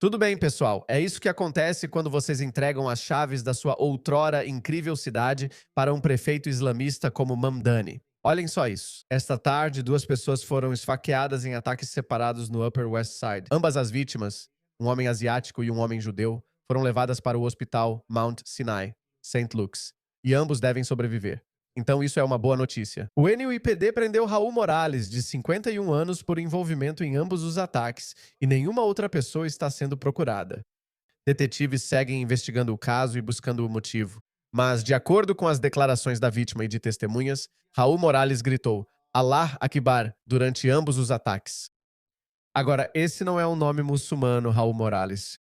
Tudo bem, pessoal. É isso que acontece quando vocês entregam as chaves da sua outrora incrível cidade para um prefeito islamista como Mamdani. Olhem só isso. Esta tarde, duas pessoas foram esfaqueadas em ataques separados no Upper West Side. Ambas as vítimas, um homem asiático e um homem judeu, foram levadas para o hospital Mount Sinai, Saint Luke's, e ambos devem sobreviver. Então isso é uma boa notícia. O NUIPD prendeu Raul Morales, de 51 anos, por envolvimento em ambos os ataques, e nenhuma outra pessoa está sendo procurada. Detetives seguem investigando o caso e buscando o motivo. Mas, de acordo com as declarações da vítima e de testemunhas, Raul Morales gritou Allah Akbar durante ambos os ataques. Agora, esse não é um nome muçulmano, Raul Morales.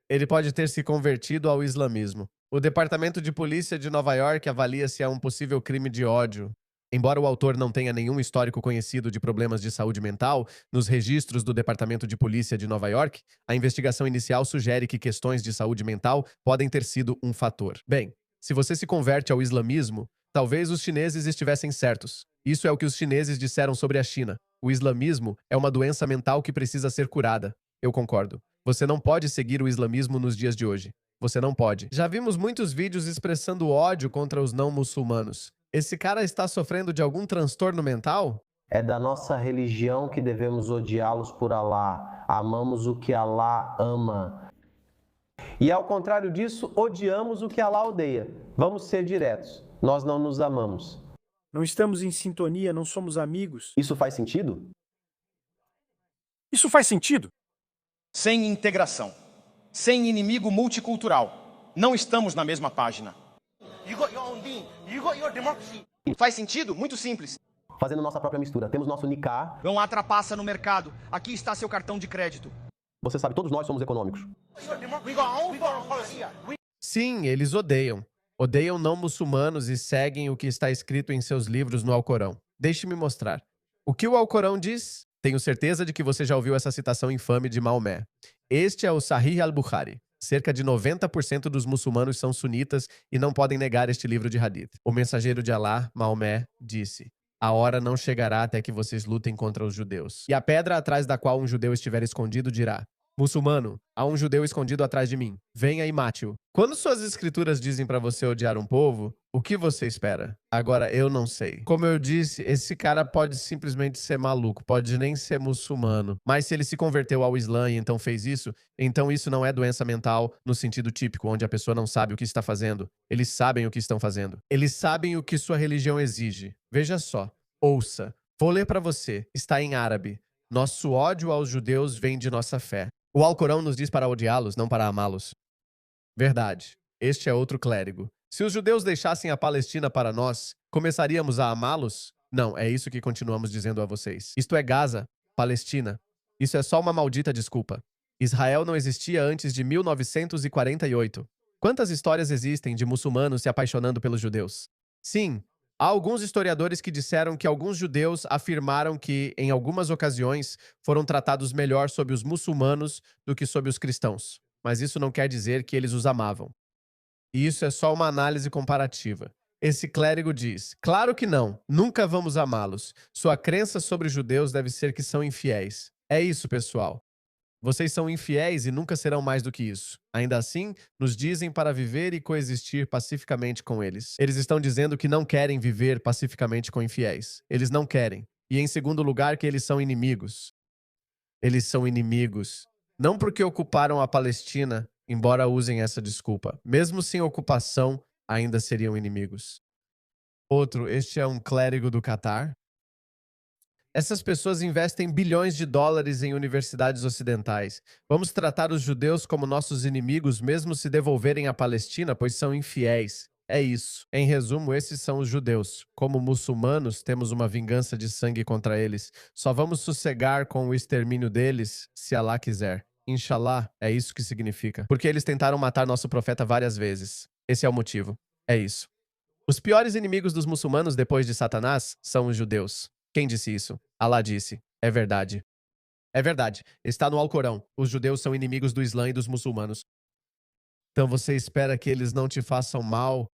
Ele pode ter se convertido ao islamismo. O Departamento de Polícia de Nova York avalia se é um possível crime de ódio. Embora o autor não tenha nenhum histórico conhecido de problemas de saúde mental, nos registros do Departamento de Polícia de Nova York, a investigação inicial sugere que questões de saúde mental podem ter sido um fator. Bem, se você se converte ao islamismo, talvez os chineses estivessem certos. Isso é o que os chineses disseram sobre a China. O islamismo é uma doença mental que precisa ser curada. Eu concordo. Você não pode seguir o islamismo nos dias de hoje. Você não pode. Já vimos muitos vídeos expressando ódio contra os não muçulmanos. Esse cara está sofrendo de algum transtorno mental? É da nossa religião que devemos odiá-los por Alá. Amamos o que Alá ama. E ao contrário disso, odiamos o que Alá odeia. Vamos ser diretos. Nós não nos amamos. Não estamos em sintonia, não somos amigos. Isso faz sentido? Isso faz sentido? Sem integração, sem inimigo multicultural, não estamos na mesma página. Faz sentido? Muito simples. Fazendo nossa própria mistura. Temos nosso nikah. Não há trapaça no mercado. Aqui está seu cartão de crédito. Você sabe, todos nós somos econômicos. Sim, eles odeiam. Odeiam não muçulmanos e seguem o que está escrito em seus livros no Alcorão. Deixe-me mostrar. O que o Alcorão diz? Tenho certeza de que você já ouviu essa citação infame de Maomé. Este é o Sahih al-Bukhari. Cerca de 90% dos muçulmanos são sunitas e não podem negar este livro de hadith. O mensageiro de Alá, Maomé, disse: a hora não chegará até que vocês lutem contra os judeus. E a pedra atrás da qual um judeu estiver escondido dirá: muçulmano, há um judeu escondido atrás de mim. Venha e mate-o. Quando suas escrituras dizem para você odiar um povo, o que você espera? Agora, eu não sei. Como eu disse, esse cara pode simplesmente ser maluco, pode nem ser muçulmano. Mas se ele se converteu ao Islã e então fez isso, então isso não é doença mental no sentido típico, onde a pessoa não sabe o que está fazendo. Eles sabem o que estão fazendo. Eles sabem o que sua religião exige. Veja só. Ouça. Vou ler para você. Está em árabe. Nosso ódio aos judeus vem de nossa fé. O Alcorão nos diz para odiá-los, não para amá-los. Verdade. Este é outro clérigo. Se os judeus deixassem a Palestina para nós, começaríamos a amá-los? Não, é isso que continuamos dizendo a vocês. Isto é Gaza, Palestina. Isso é só uma maldita desculpa. Israel não existia antes de 1948. Quantas histórias existem de muçulmanos se apaixonando pelos judeus? Sim, há alguns historiadores que disseram que alguns judeus afirmaram que, em algumas ocasiões, foram tratados melhor sob os muçulmanos do que sob os cristãos. Mas isso não quer dizer que eles os amavam. E isso é só uma análise comparativa. Esse clérigo diz: claro que não, nunca vamos amá-los. Sua crença sobre judeus deve ser que são infiéis. É isso, pessoal. Vocês são infiéis e nunca serão mais do que isso. Ainda assim, nos dizem para viver e coexistir pacificamente com eles. Eles estão dizendo que não querem viver pacificamente com infiéis. Eles não querem. E em segundo lugar, que eles são inimigos. Eles são inimigos. Não porque ocuparam a Palestina, embora usem essa desculpa. Mesmo sem ocupação, ainda seriam inimigos. Outro, este é um clérigo do Catar. Essas pessoas investem bilhões de dólares em universidades ocidentais. Vamos tratar os judeus como nossos inimigos mesmo se devolverem a Palestina, pois são infiéis. É isso. Em resumo, esses são os judeus. Como muçulmanos, temos uma vingança de sangue contra eles. Só vamos sossegar com o extermínio deles, se Alá quiser. Inshallah, é isso que significa. Porque eles tentaram matar nosso profeta várias vezes. Esse é o motivo. É isso. Os piores inimigos dos muçulmanos depois de Satanás são os judeus. Quem disse isso? Alá disse. É verdade. É verdade. Está no Alcorão. Os judeus são inimigos do Islã e dos muçulmanos. Então você espera que eles não te façam mal?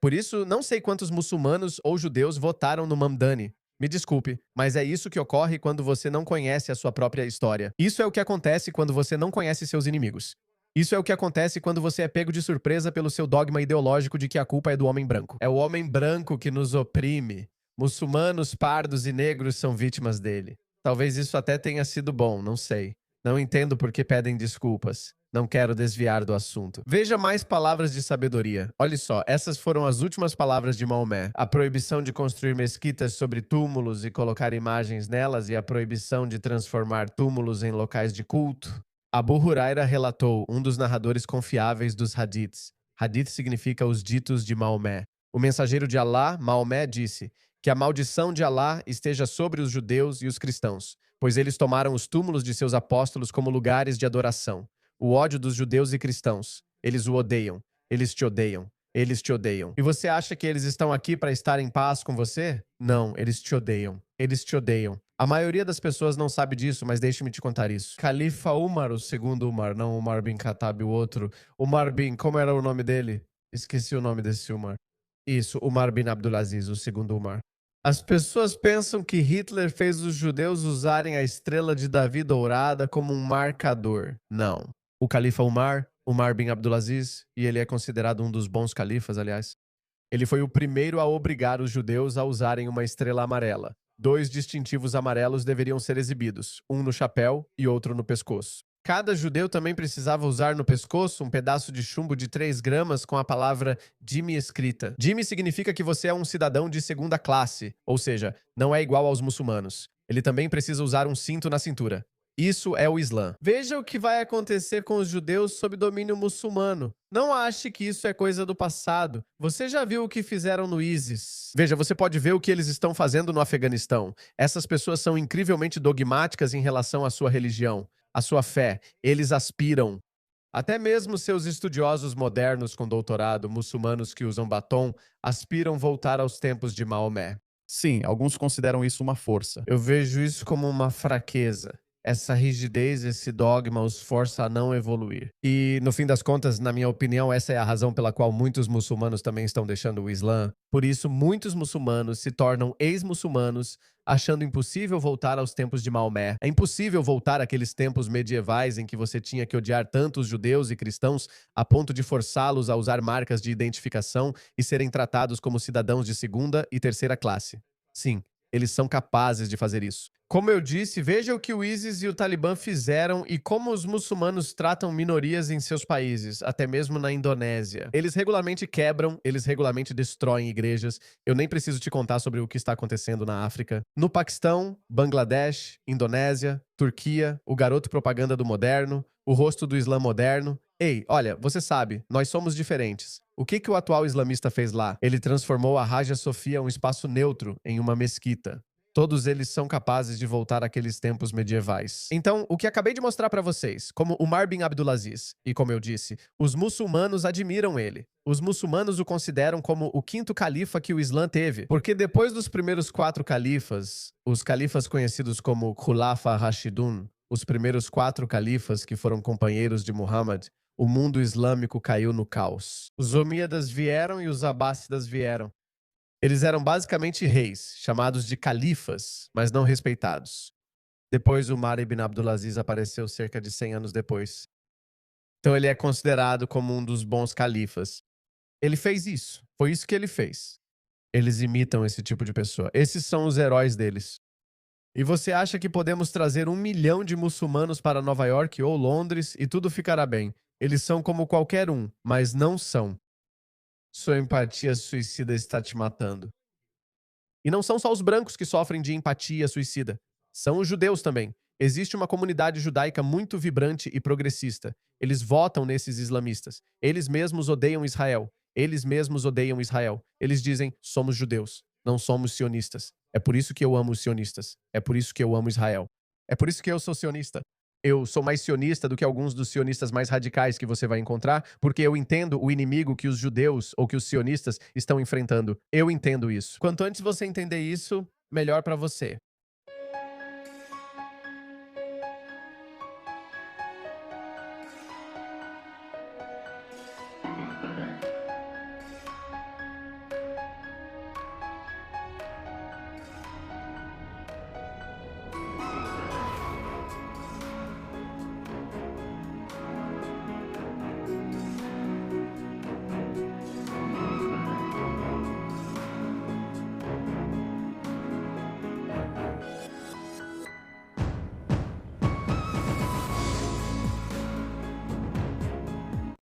Por isso, não sei quantos muçulmanos ou judeus votaram no Mamdani. Me desculpe, mas é isso que ocorre quando você não conhece a sua própria história. Isso é o que acontece quando você não conhece seus inimigos. Isso é o que acontece quando você é pego de surpresa pelo seu dogma ideológico de que a culpa é do homem branco. É o homem branco que nos oprime. Muçulmanos, pardos e negros são vítimas dele. Talvez isso até tenha sido bom, não sei. Não entendo por que pedem desculpas. Não quero desviar do assunto. Veja mais palavras de sabedoria. Olhe só, essas foram as últimas palavras de Maomé. A proibição de construir mesquitas sobre túmulos e colocar imagens nelas e a proibição de transformar túmulos em locais de culto. Abu Huraira relatou, um dos narradores confiáveis dos hadiths. Hadith significa os ditos de Maomé. O mensageiro de Alá, Maomé, disse que a maldição de Alá esteja sobre os judeus e os cristãos, pois eles tomaram os túmulos de seus apóstolos como lugares de adoração. O ódio dos judeus e cristãos. Eles o odeiam. Eles te odeiam. Eles te odeiam. E você acha que eles estão aqui para estar em paz com você? Não, eles te odeiam. Eles te odeiam. A maioria das pessoas não sabe disso, mas deixe-me te contar isso. Califa Umar, o segundo Umar, não Umar bin Khattab, o outro. Umar bin, como era o nome dele? Esqueci o nome desse Umar. Isso, Umar bin Abdulaziz, o segundo Umar. As pessoas pensam que Hitler fez os judeus usarem a estrela de Davi dourada como um marcador. Não. O califa Umar, Umar bin Abdulaziz, e ele é considerado um dos bons califas, aliás, ele foi o primeiro a obrigar os judeus a usarem uma estrela amarela. 2 distintivos amarelos deveriam ser exibidos, um no chapéu e outro no pescoço. Cada judeu também precisava usar no pescoço um pedaço de chumbo de 3 gramas com a palavra Dhimmi escrita. Dhimmi significa que você é um cidadão de segunda classe, ou seja, não é igual aos muçulmanos. Ele também precisa usar um cinto na cintura. Isso é o Islã. Veja o que vai acontecer com os judeus sob domínio muçulmano. Não ache que isso é coisa do passado. Você já viu o que fizeram no ISIS. Veja, você pode ver o que eles estão fazendo no Afeganistão. Essas pessoas são incrivelmente dogmáticas em relação à sua religião, à sua fé. Eles aspiram. Até mesmo seus estudiosos modernos com doutorado, muçulmanos que usam batom, aspiram voltar aos tempos de Maomé. Sim, alguns consideram isso uma força. Eu vejo isso como uma fraqueza. Essa rigidez, esse dogma os força a não evoluir. E, no fim das contas, na minha opinião, essa é a razão pela qual muitos muçulmanos também estão deixando o Islã. Por isso, muitos muçulmanos se tornam ex-muçulmanos, achando impossível voltar aos tempos de Maomé. É impossível voltar àqueles tempos medievais em que você tinha que odiar tanto os judeus e cristãos a ponto de forçá-los a usar marcas de identificação e serem tratados como cidadãos de segunda e terceira classe. Sim, eles são capazes de fazer isso. Como eu disse, veja o que o ISIS e o Talibã fizeram e como os muçulmanos tratam minorias em seus países, até mesmo na Indonésia. Eles regularmente quebram, eles regularmente destroem igrejas. Eu nem preciso te contar sobre o que está acontecendo na África. No Paquistão, Bangladesh, Indonésia, Turquia, o garoto propaganda do moderno, o rosto do Islã moderno. Ei, olha, você sabe, nós somos diferentes. O que o atual islamista fez lá? Ele transformou a Hagia Sophia, um espaço neutro, em uma mesquita. Todos eles são capazes de voltar àqueles tempos medievais. Então, o que acabei de mostrar para vocês, como Umar bin Abdulaziz, e como eu disse, os muçulmanos admiram ele. Os muçulmanos o consideram como o 5º califa que o Islã teve, porque depois dos primeiros 4 califas, os califas conhecidos como Khulafa Rashidun, os primeiros 4 califas que foram companheiros de Muhammad, o mundo islâmico caiu no caos. Os Omíadas vieram e os Abássidas vieram. Eles eram basicamente reis, chamados de califas, mas não respeitados. Depois, Umar ibn Abdulaziz apareceu cerca de 100 anos depois. Então ele é considerado como um dos bons califas. Ele fez isso. Foi isso que ele fez. Eles imitam esse tipo de pessoa. Esses são os heróis deles. E você acha que podemos trazer 1 milhão de muçulmanos para Nova York ou Londres e tudo ficará bem? Eles são como qualquer um, mas não são. Sua empatia suicida está te matando. E não são só os brancos que sofrem de empatia suicida. São os judeus também. Existe uma comunidade judaica muito vibrante e progressista. Eles votam nesses islamistas. Eles mesmos odeiam Israel. Eles mesmos odeiam Israel. Eles dizem, somos judeus, não somos sionistas. É por isso que eu amo os sionistas. É por isso que eu amo Israel. É por isso que eu sou sionista. Eu sou mais sionista do que alguns dos sionistas mais radicais que você vai encontrar, porque eu entendo o inimigo que os judeus ou que os sionistas estão enfrentando. Eu entendo isso. Quanto antes você entender isso, melhor para você.